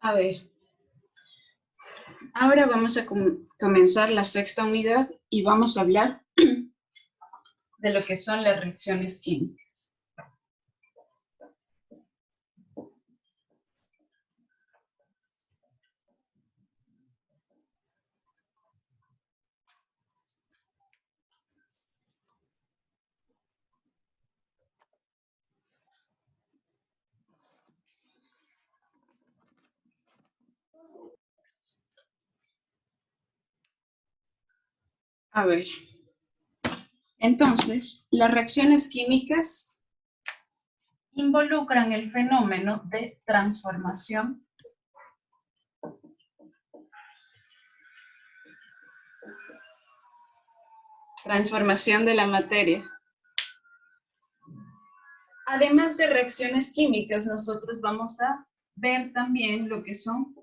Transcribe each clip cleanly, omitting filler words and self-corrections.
A ver, ahora vamos a comenzar la sexta unidad y vamos a hablar de lo que son las reacciones químicas. A ver, entonces, las reacciones químicas involucran el fenómeno de transformación de la materia. Además de reacciones químicas, nosotros vamos a ver también lo que son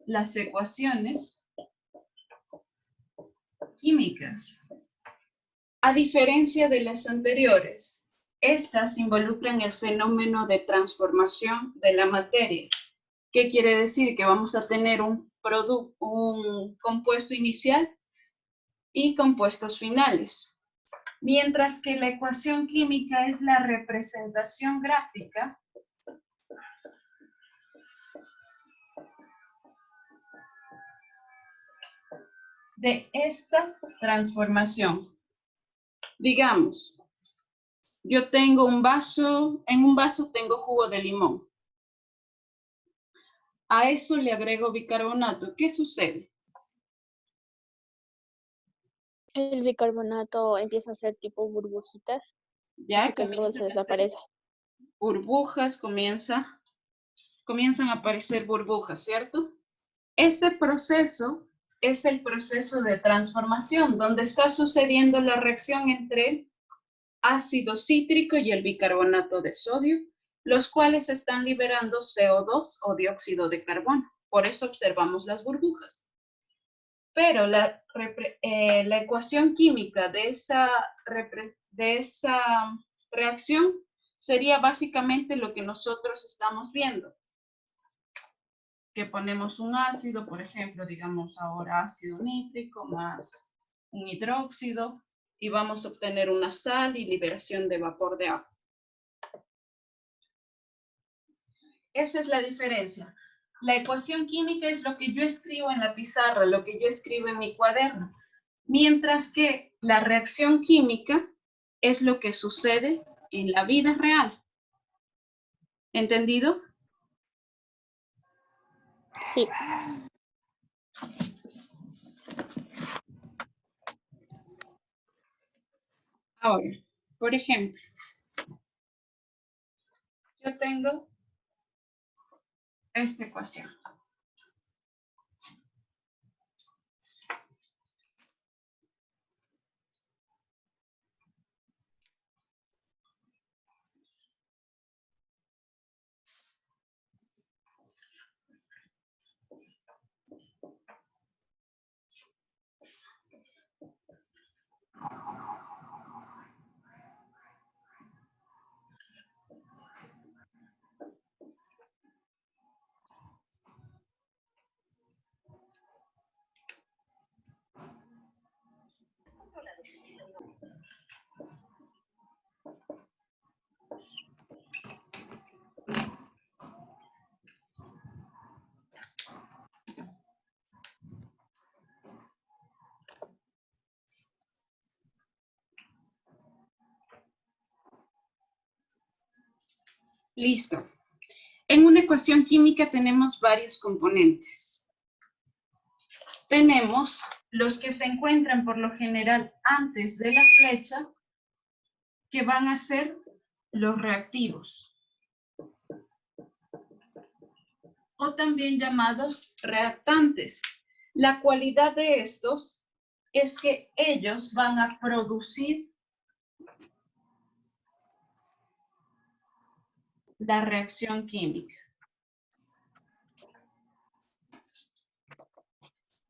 las ecuaciones químicas. A diferencia de las anteriores, estas involucran el fenómeno de transformación de la materia. ¿Qué quiere decir? Que vamos a tener un compuesto inicial y compuestos finales. Mientras que la ecuación química es la representación gráfica de esta transformación. Digamos, yo tengo un vaso, en un vaso tengo jugo de limón. A eso le agrego bicarbonato. ¿Qué sucede? El bicarbonato empieza a ser tipo burbujitas. Ya que todo se desaparece. Burbujas, comienzan a aparecer burbujas, ¿cierto? Ese proceso es el proceso de transformación, donde está sucediendo la reacción entre el ácido cítrico y el bicarbonato de sodio, los cuales están liberando CO2 o dióxido de carbono. Por eso observamos las burbujas. Pero la ecuación química de esa reacción sería básicamente lo que nosotros estamos viendo. Que ponemos un ácido, por ejemplo, digamos ahora ácido nítrico más un hidróxido, y vamos a obtener una sal y liberación de vapor de agua. Esa es la diferencia. La ecuación química es lo que yo escribo en la pizarra, lo que yo escribo en mi cuaderno, mientras que la reacción química es lo que sucede en la vida real. ¿Entendido? Sí. Ahora, por ejemplo, yo tengo esta ecuación. Listo. En una ecuación química tenemos varios componentes. Tenemos los que se encuentran por lo general antes de la flecha, que van a ser los reactivos, o también llamados reactantes. La cualidad de estos es que ellos van a producir la reacción química.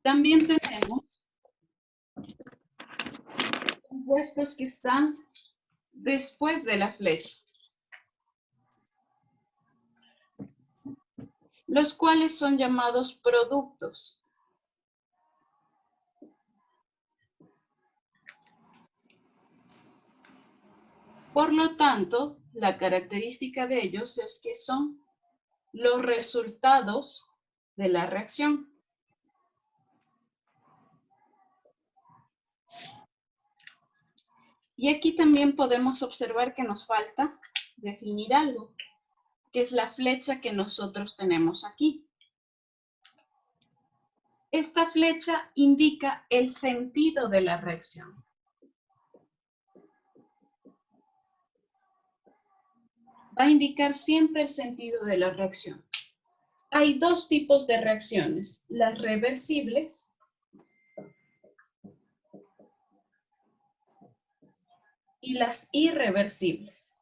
También tenemos compuestos que están después de la flecha. los cuales son llamados productos. Por lo tanto, la característica de ellos es que son los resultados de la reacción. Y aquí también podemos observar que nos falta definir algo, que es la flecha que nosotros tenemos aquí. Esta flecha indica el sentido de la reacción. Va a indicar siempre el sentido de la reacción. Hay dos tipos de reacciones, las reversibles y las irreversibles.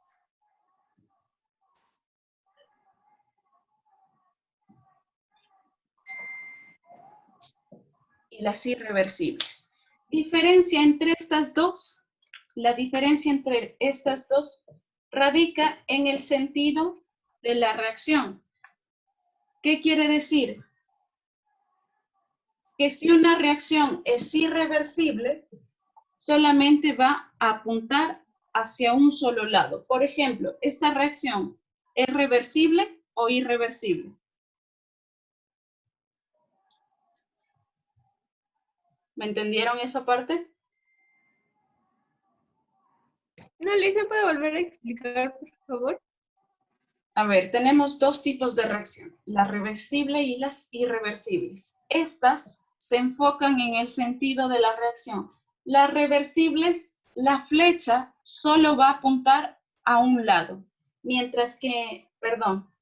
Y las irreversibles. Diferencia entre estas dos, la diferencia entre estas dos radica en el sentido de la reacción. ¿Qué quiere decir? Que si una reacción es irreversible, solamente va a apuntar hacia un solo lado. Por ejemplo, esta reacción ¿es reversible o irreversible? ¿Me entendieron esa parte? No, Lisa, ¿puede volver a explicar, por favor? A ver, tenemos dos tipos de reacción, la reversible y las irreversibles. Estas se enfocan en el sentido de la reacción. Las reversibles, la flecha solo va a apuntar a un lado, mientras que, perdón,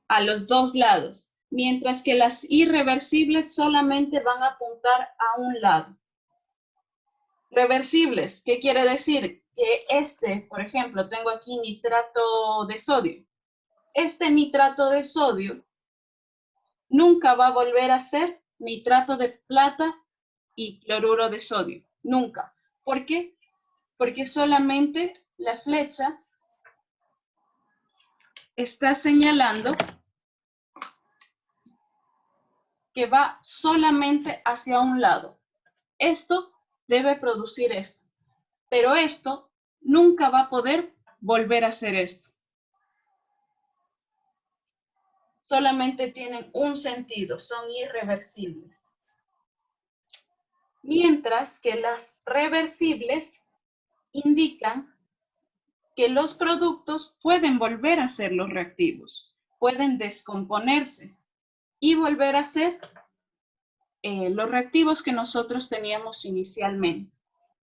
a los dos lados, mientras que las irreversibles solamente van a apuntar a un lado. Reversibles, ¿qué quiere decir? Que por ejemplo, tengo aquí nitrato de sodio. Este nitrato de sodio nunca va a volver a ser nitrato de plata y cloruro de sodio. Nunca. ¿Por qué? Porque solamente la flecha está señalando que va solamente hacia un lado. Esto debe producir esto, pero esto nunca va a poder volver a hacer esto. Solamente tienen un sentido, son irreversibles. Mientras que las reversibles indican que los productos pueden volver a ser los reactivos, pueden descomponerse y volver a ser los reactivos que nosotros teníamos inicialmente.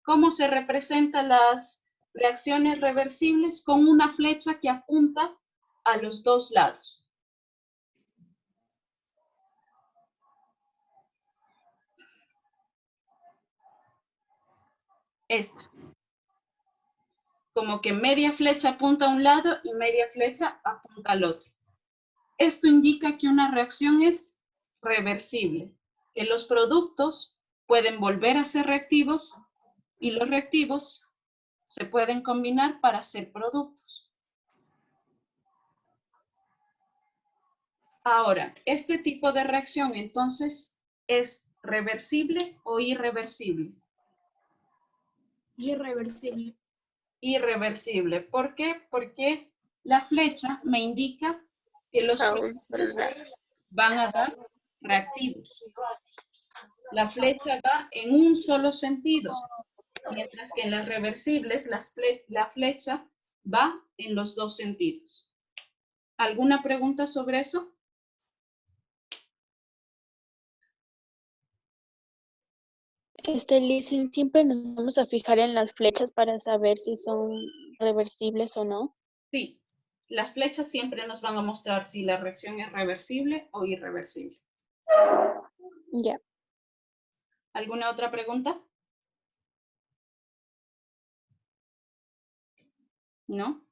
¿Cómo se representan las reacciones reversibles? Con una flecha que apunta a los dos lados. Esta. Como que media flecha apunta a un lado y media flecha apunta al otro. Esto indica que una reacción es reversible, que los productos pueden volver a ser reactivos y los reactivos se pueden combinar para ser productos. Ahora, este tipo de reacción entonces es reversible o irreversible. Irreversible. Irreversible. ¿Por qué? Porque la flecha me indica que los productos van a dar reactivos. La flecha va en un solo sentido, mientras que en las reversibles la flecha va en los dos sentidos. ¿Alguna pregunta sobre eso? Lizzy, siempre nos vamos a fijar en las flechas para saber si son reversibles o no. Sí, las flechas siempre nos van a mostrar si la reacción es reversible o irreversible. Ya. ¿Alguna otra pregunta? ¿No?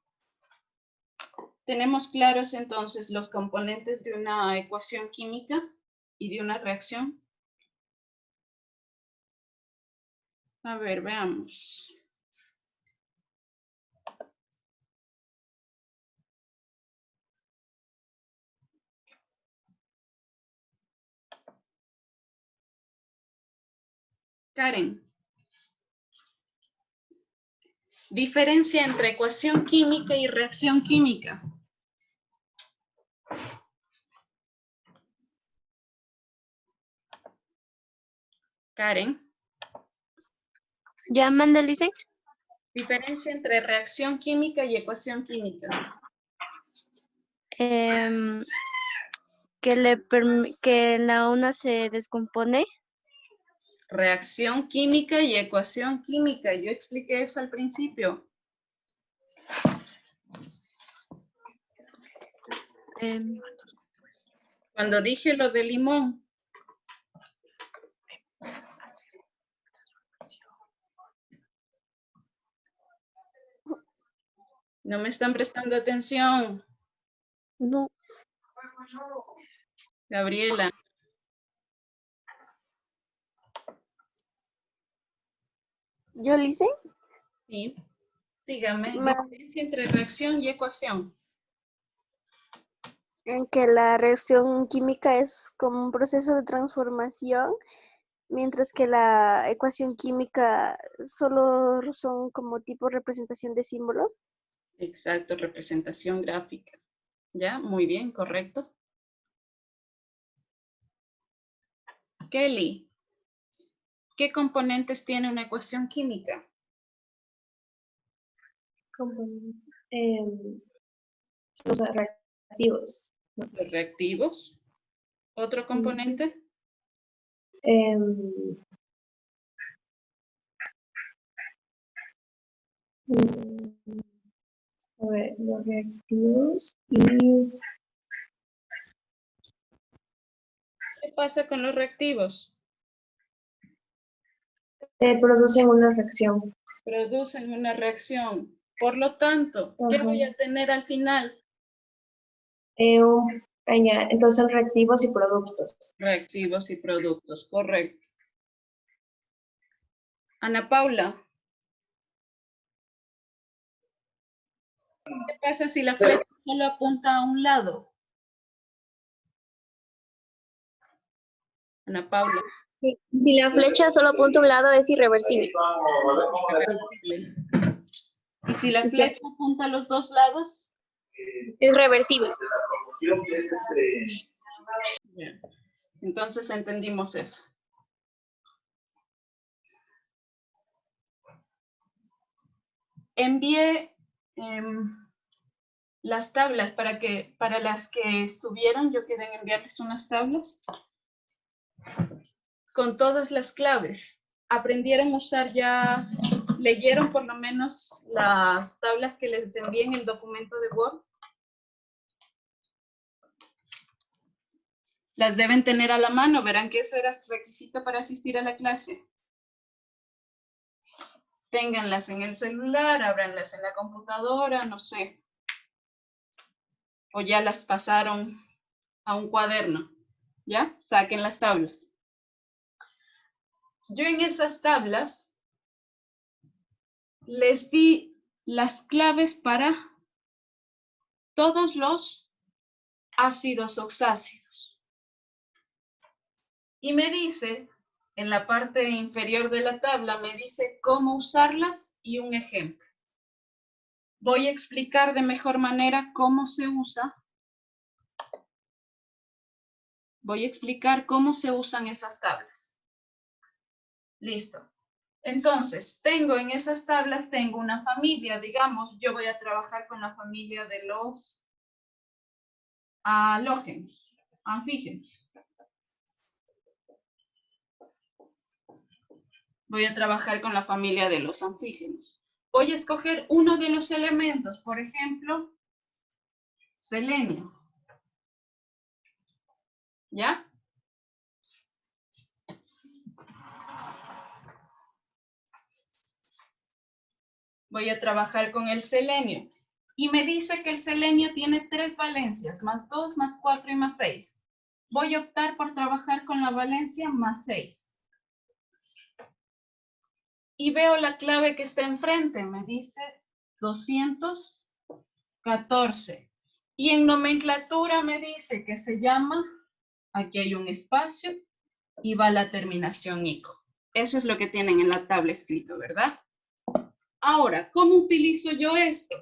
Tenemos claros entonces los componentes de una ecuación química y de una reacción. A ver, veamos. Karen. Diferencia entre ecuación química y reacción química. Karen. ¿Ya manda, dice? Diferencia entre reacción química y ecuación química. Que la una se descompone. Reacción química y ecuación química. Yo expliqué eso al principio. Cuando dije lo de limón. No me están prestando atención. No. Gabriela. ¿Yo le hice? Sí. Dígame. Ma- Diferencia entre reacción y ecuación. En que la reacción química es como un proceso de transformación, mientras que la ecuación química solo son como tipo representación de símbolos. Exacto, representación gráfica. ¿Ya? Muy bien, correcto. Kelly, ¿qué componentes tiene una ecuación química? Los reactivos. Los reactivos. ¿Otro componente? A ver, los reactivos y ¿Qué pasa con los reactivos? producen una reacción. Producen una reacción. Por lo tanto, ¿qué Ajá. voy a tener al final? Entonces son reactivos y productos. Reactivos y productos, correcto. Ana Paula. ¿Qué pasa si la flecha solo apunta a un lado? Ana Paula. Si la flecha solo apunta a un lado es irreversible. ¿Y si la flecha apunta a los dos lados? Es reversible. Bien. Entonces entendimos eso. Envié las tablas para las que estuvieron, yo quedé en enviarles unas tablas con todas las claves. Aprendieron a usar ya, leyeron por lo menos las tablas que les envié en el documento de Word. Las deben tener a la mano, verán que eso era requisito para asistir a la clase. Ténganlas en el celular, ábranlas en la computadora, no sé. O ya las pasaron a un cuaderno, ¿ya? Saquen las tablas. Yo en esas tablas les di las claves para todos los ácidos oxácidos. Y me dice, en la parte inferior de la tabla, me dice cómo usarlas y un ejemplo. Voy a explicar de mejor manera cómo se usa. Voy a explicar cómo se usan esas tablas. Listo. Entonces, tengo en esas tablas, tengo una familia, digamos, yo voy a trabajar con la familia de los halógenos, anfígenos. Voy a trabajar con la familia de los anfígenos. Voy a escoger uno de los elementos, por ejemplo, selenio. ¿Ya? Voy a trabajar con el selenio. Y me dice que el selenio tiene 3 valencias, más 2, más 4 y más 6. Voy a optar por trabajar con la valencia más 6. Y veo la clave que está enfrente, me dice 214. Y en nomenclatura me dice que se llama, aquí hay un espacio, y va la terminación ico. Eso es lo que tienen en la tabla escrito, ¿verdad? Ahora, ¿cómo utilizo yo esto?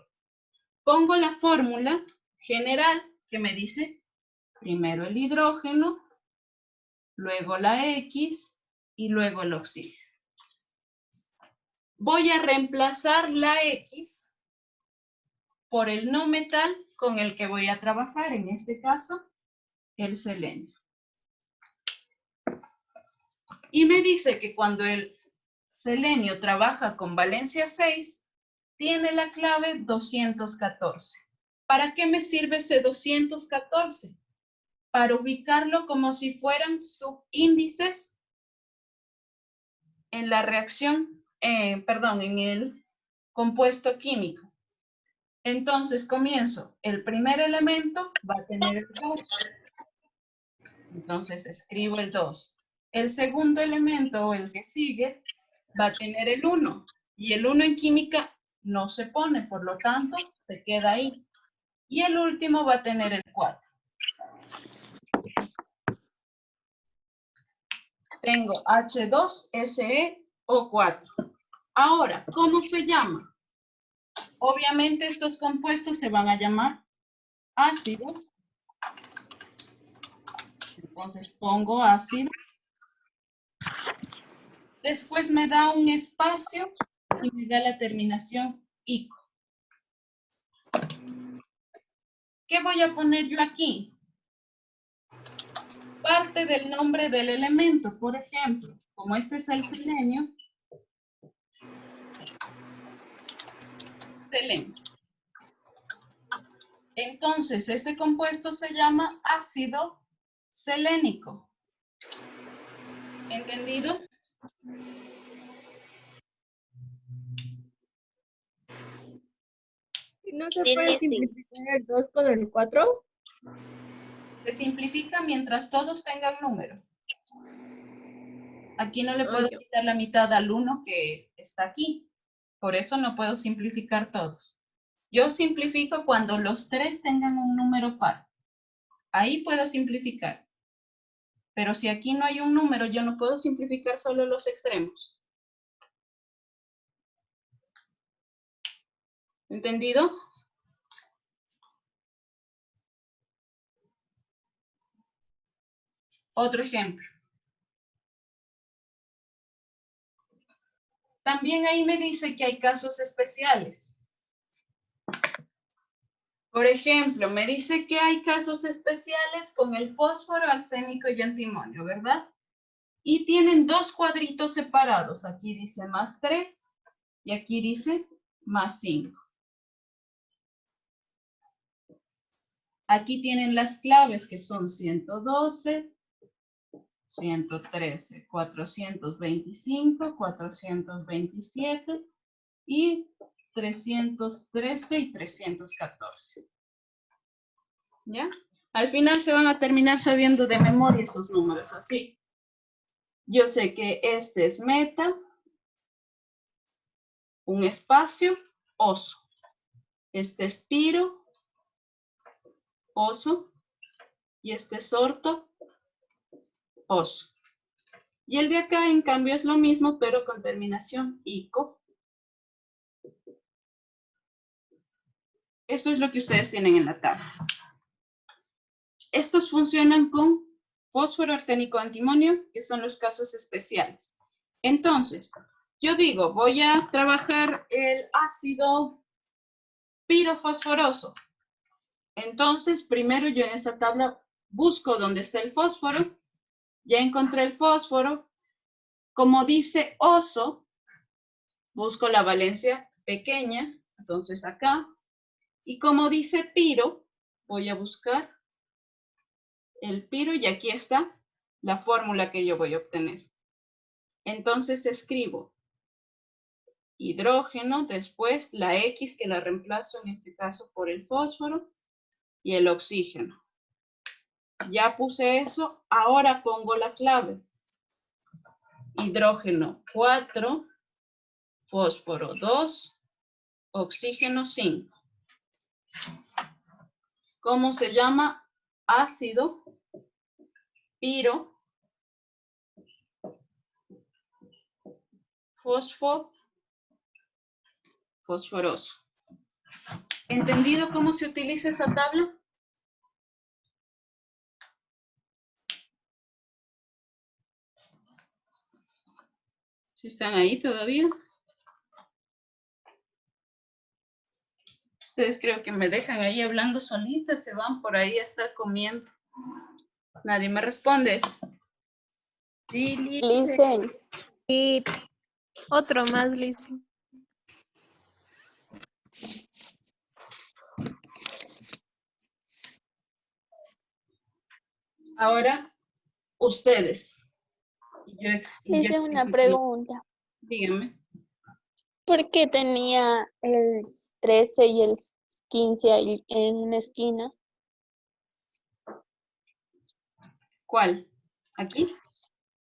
Pongo la fórmula general que me dice primero el hidrógeno, luego la X y luego el oxígeno. Voy a reemplazar la X por el no metal con el que voy a trabajar, en este caso, el selenio. Y me dice que cuando el selenio trabaja con valencia 6, tiene la clave 214. ¿Para qué me sirve ese 214? Para ubicarlo como si fueran subíndices en la reacción, en el compuesto químico. Entonces comienzo, el primer elemento va a tener el 2. Entonces escribo el 2. El segundo elemento, o el que sigue, va a tener el 1. Y el 1 en química no se pone, por lo tanto, se queda ahí. Y el último va a tener el 4. Tengo H2SeO4. Ahora, ¿cómo se llama? Obviamente estos compuestos se van a llamar ácidos. Entonces pongo ácido. Después me da un espacio y me da la terminación ico. ¿Qué voy a poner yo aquí? Parte del nombre del elemento. Por ejemplo, como este es el selenio, selenio. Entonces, este compuesto se llama ácido selénico. ¿Entendido? ¿No se puede simplificar el 2 con el 4? Se simplifica mientras todos tengan número. Aquí no le puedo quitar la mitad al 1 que está aquí. Por eso no puedo simplificar todos. Yo simplifico cuando los 3 tengan un número par. Ahí puedo simplificar. Pero si aquí no hay un número, yo no puedo simplificar solo los extremos. ¿Entendido? Otro ejemplo. También ahí me dice que hay casos especiales. Por ejemplo, me dice que hay casos especiales con el fósforo, arsénico y antimonio, ¿verdad? Y tienen dos cuadritos separados. Aquí dice más 3 y aquí dice más 5. Aquí tienen las claves que son 112, 113, 425, 427 y 313 y 314. ¿Ya? Al final se van a terminar sabiendo de memoria esos números, así. Yo sé que este es meta, un espacio, oso. Este es piro, oso. Y este es orto, oso. Y el de acá, en cambio, es lo mismo, pero con terminación ico. Esto es lo que ustedes tienen en la tabla. Estos funcionan con fósforo, arsénico, antimonio, que son los casos especiales. Entonces, yo digo, voy a trabajar el ácido pirofosforoso. Entonces, primero yo en esta tabla busco dónde está el fósforo. Ya encontré el fósforo. Como dice oso, busco la valencia pequeña, entonces acá. Y como dice piro, voy a buscar el piro y aquí está la fórmula que yo voy a obtener. Entonces escribo hidrógeno, después la X que la reemplazo en este caso por el fósforo y el oxígeno. Ya puse eso, ahora pongo la clave. Hidrógeno 4, fósforo 2, oxígeno 5. ¿Cómo se llama? Ácido piro fosforoso. ¿Entendido cómo se utiliza esa tabla? ¿Sí están ahí todavía? Ustedes creo que me dejan ahí hablando solitas, se van por ahí a estar comiendo. Nadie me responde. Sí, Listen, Y otro más, Liz. Ahora, ustedes. hice una pregunta. Díganme. ¿Por qué tenía el 13 y el 15 ahí en una esquina? ¿Cuál? ¿Aquí?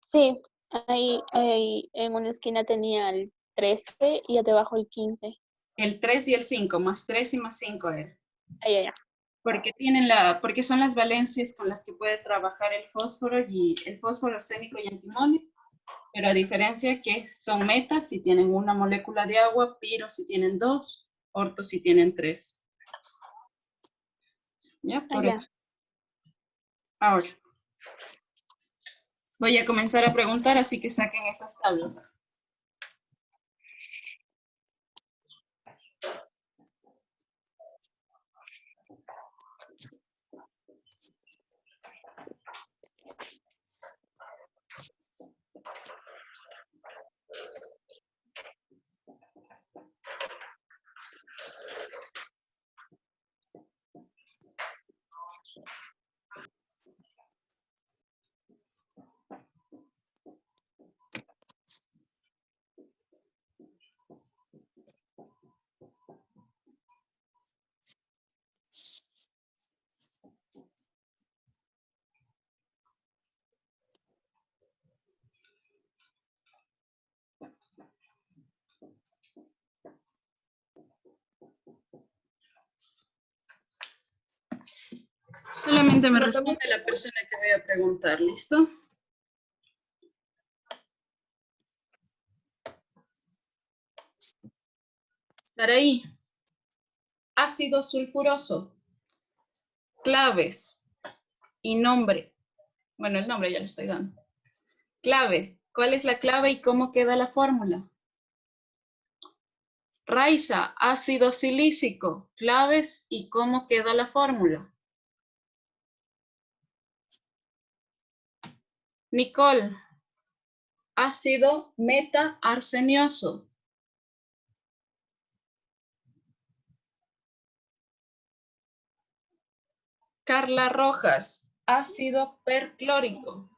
Sí, ahí en una esquina tenía el 13 y debajo el 15. El 3 y el 5, más 3 y más 5 era. Ahí. Porque son las valencias con las que puede trabajar el fósforo, arsénico y antimonio. Pero a diferencia que son metas si tienen una molécula de agua, piro si tienen 2, orto si tienen 3. ¿Ya? Por eso. Ahora. Voy a comenzar a preguntar, así que saquen esas tablas. Solamente me responde la persona que voy a preguntar, ¿listo? Estar ahí. Ácido sulfuroso. Claves y nombre. Bueno, el nombre ya lo estoy dando. Clave. ¿Cuál es la clave y cómo queda la fórmula? Raiza, ácido silícico. Claves y cómo queda la fórmula. Nicole, ácido meta-arsenioso. Carla Rojas, ácido perclórico.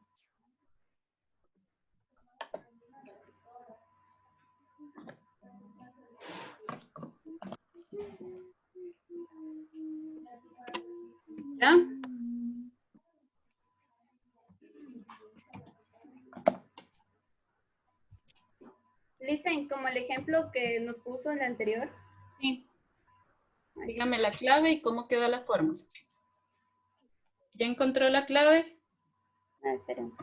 ¿Ya? Listen, como el ejemplo que nos puso en la anterior. Sí. Dígame la clave y cómo queda la fórmula. ¿Ya encontró la clave? Ah, esperen.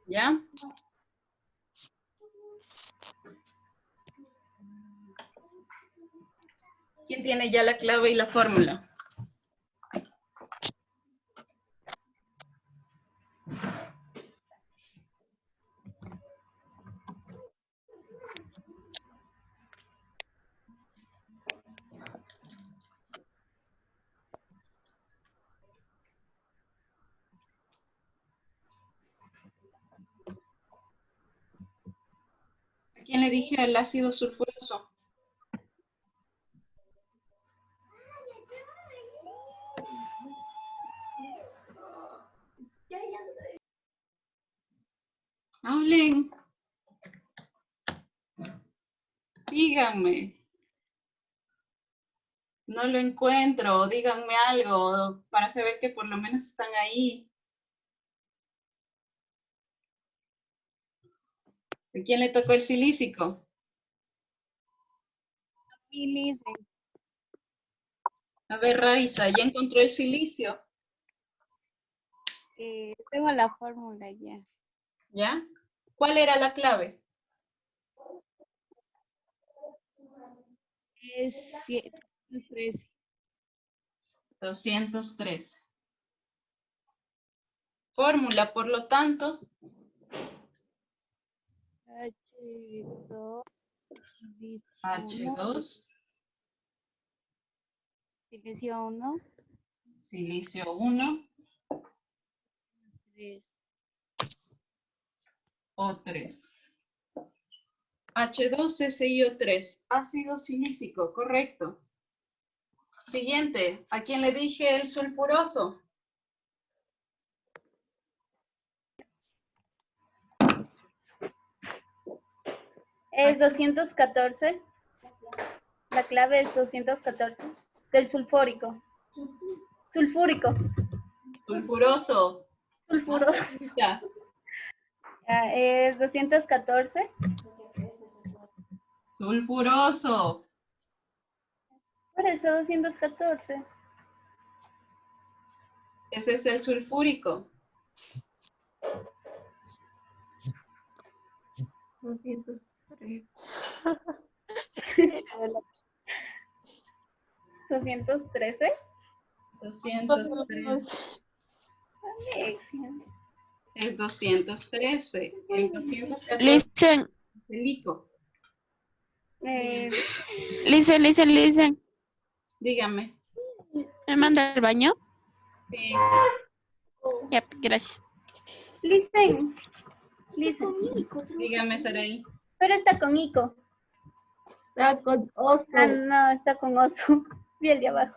¿Ya? ¿Quién tiene ya la clave y la fórmula? ¿A quién le dije el ácido sulfuroso? Hablen. Díganme. No lo encuentro. Díganme algo para saber que por lo menos están ahí. ¿A quién le tocó el silícico? A ver, Raiza, ¿ya encontró el silicio? Tengo la fórmula ya. ¿Ya? ¿Cuál era la clave? Es 13. 213. Fórmula, por lo tanto, H2 H2, silicio 1, silicio 1 3. O3. H2SiO3, ácido silícico, correcto. Siguiente, ¿a quién le dije el sulfuroso? Es 214. La clave es 214. Del sulfúrico. Sulfúrico. Sulfuroso. Sulfuroso. Ya. Es 214. Sulfuroso. Por eso 214. Ese es el sulfúrico. 203. 213. 203. Alexia. Es 213. El 214 Listen, es el ICO. listen. Dígame. ¿Me manda al baño? Sí. Ya, gracias. Listen. Dígame, Saraí. Pero está con Ico. Está con oso. Ah, no, está con oso. Vi el de abajo.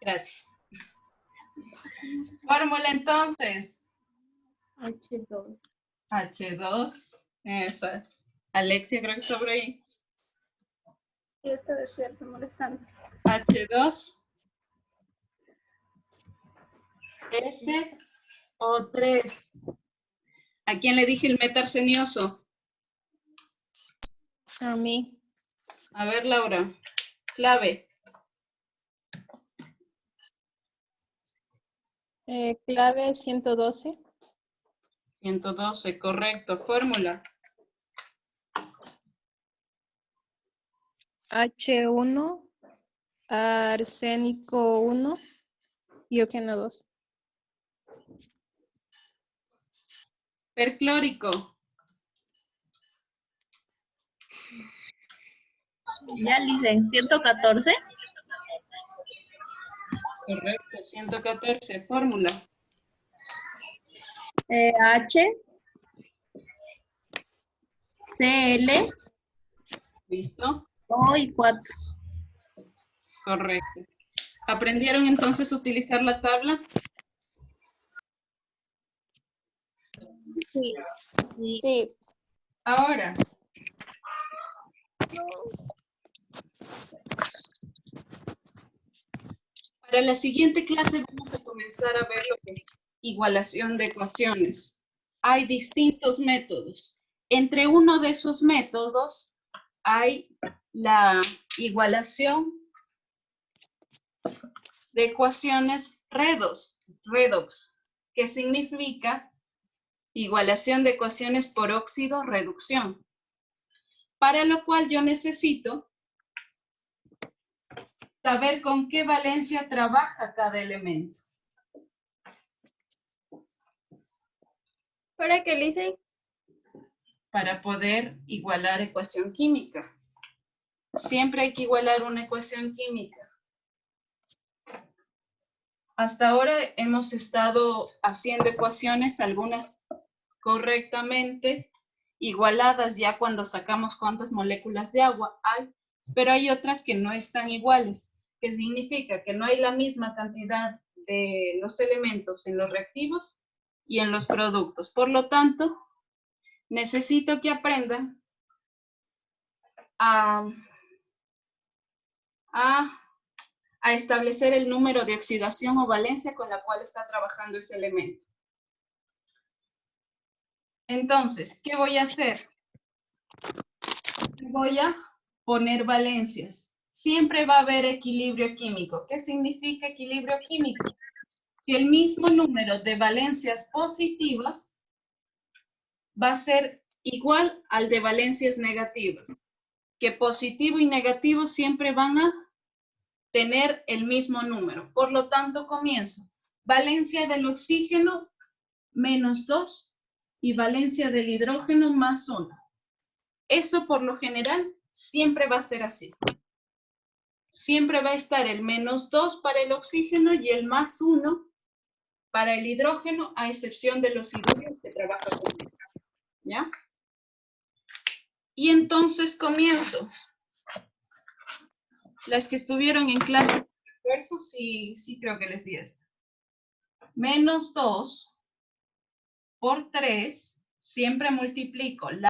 Gracias. Fórmula entonces. H2. H2. Esa. Alexia creo que está por ahí. Sí, está despierto, molestando. H2. SO3. ¿A quién le dije el metarsenioso? A mí. A ver, Laura. Clave. Clave 112. 112, correcto. Fórmula. H1, arsénico 1 y oxígeno 2. Perclórico. Ya, Lice, 114. Correcto, 114. Fórmula. H, Cl, ¿Listo? O y 4. Correcto. ¿Aprendieron entonces a utilizar la tabla? Sí. Sí. Ahora. Para la siguiente clase vamos a comenzar a ver lo que es igualación de ecuaciones. Hay distintos métodos. Entre uno de esos métodos hay la igualación de ecuaciones redox, que significa igualación de ecuaciones por óxido reducción. Para lo cual yo necesito saber con qué valencia trabaja cada elemento. ¿Para qué, Lice? Para poder igualar ecuación química. Siempre hay que igualar una ecuación química. Hasta ahora hemos estado haciendo ecuaciones, algunas correctamente igualadas ya cuando sacamos cuántas moléculas de agua hay, pero hay otras que no están iguales, que significa que no hay la misma cantidad de los elementos en los reactivos y en los productos. Por lo tanto, necesito que aprendan a establecer el número de oxidación o valencia con la cual está trabajando ese elemento. Entonces, ¿qué voy a hacer? Voy a poner valencias. Siempre va a haber equilibrio químico. ¿Qué significa equilibrio químico? Si el mismo número de valencias positivas va a ser igual al de valencias negativas. Que positivo y negativo siempre van a tener el mismo número. Por lo tanto, comienzo. Valencia del oxígeno, -2. Y valencia del hidrógeno, +1. Eso por lo general siempre va a ser así. Siempre va a estar el -2 para el oxígeno y el +1 para el hidrógeno, a excepción de los hidrógenos que trabajan con él. ¿Ya? Y entonces comienzo. Las que estuvieron en clase de refuerzo, sí creo que les di esto. -2 por 3, siempre multiplico la